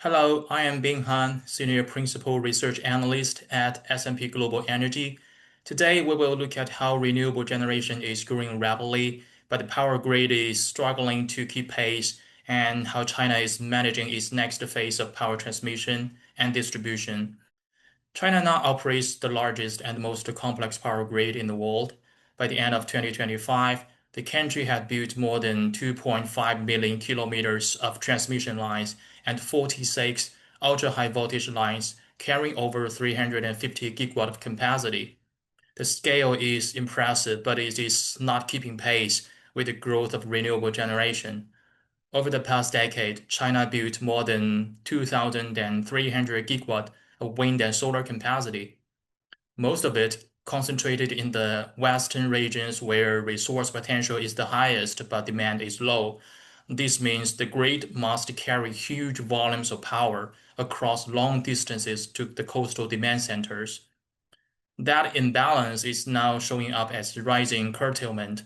Hello, I am Bing Han, Senior Principal Research Analyst at S&P Global Energy. Today, we will look at how renewable generation is growing rapidly, but the power grid is struggling to keep pace, and how China is managing its next phase of power transmission and distribution. China now operates the largest and most complex power grid in the world. By the end of 2025, the country had built more than 2.5 million kilometers of transmission lines and 46 ultra-high voltage lines carrying over 350 gigawatt of capacity. The scale is impressive, but it is not keeping pace with the growth of renewable generation. Over the past decade, China built more than 2,300 gigawatt of wind and solar capacity, most of it concentrated in the western regions where resource potential is the highest but demand is low. This means the grid must carry huge volumes of power across long distances to the coastal demand centers. That imbalance is now showing up as rising curtailment.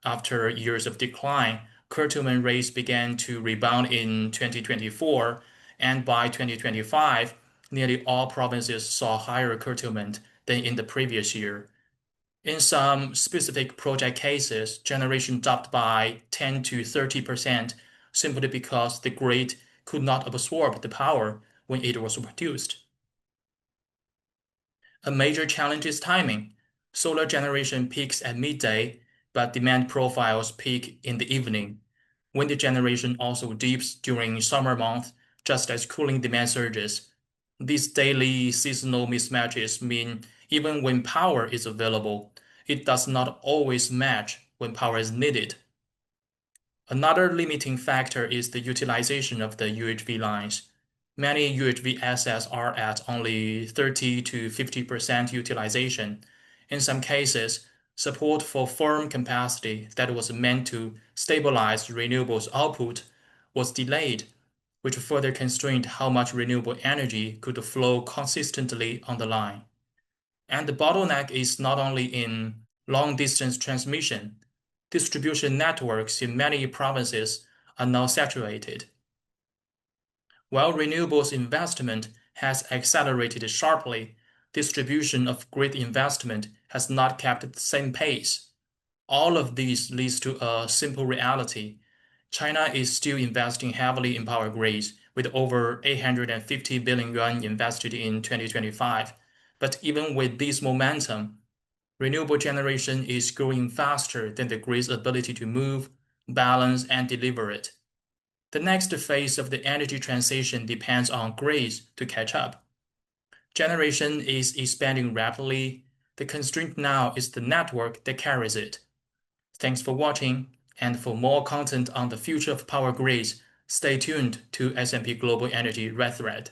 After years of decline, curtailment rates began to rebound in 2024, and by 2025, nearly all provinces saw higher curtailment than in the previous year. In some specific project cases, generation dropped by 10 to 30% simply because the grid could not absorb the power when it was produced. A major challenge is timing. Solar generation peaks at midday, but demand profiles peak in the evening. Wind generation also dips during summer months, just as cooling demand surges. These daily seasonal mismatches mean even when power is available, it does not always match when power is needed. Another limiting factor is the utilization of the UHV lines. Many UHV assets are at only 30 to 50% utilization. In some cases, support for firm capacity that was meant to stabilize renewables output was delayed, which further constrained how much renewable energy could flow consistently on the line. And the bottleneck is not only in long-distance transmission. Distribution networks in many provinces are now saturated. While renewables investment has accelerated sharply, distribution of grid investment has not kept the same pace. All of this leads to a simple reality. China is still investing heavily in power grids, with over 850 billion yuan invested in 2025. But even with this momentum, renewable generation is growing faster than the grid's ability to move, balance, and deliver it. The next phase of the energy transition depends on grids to catch up. Generation is expanding rapidly. The constraint now is the network that carries it. Thanks for watching, and for more content on the future of power grids, stay tuned to S&P Global Energy RedThread.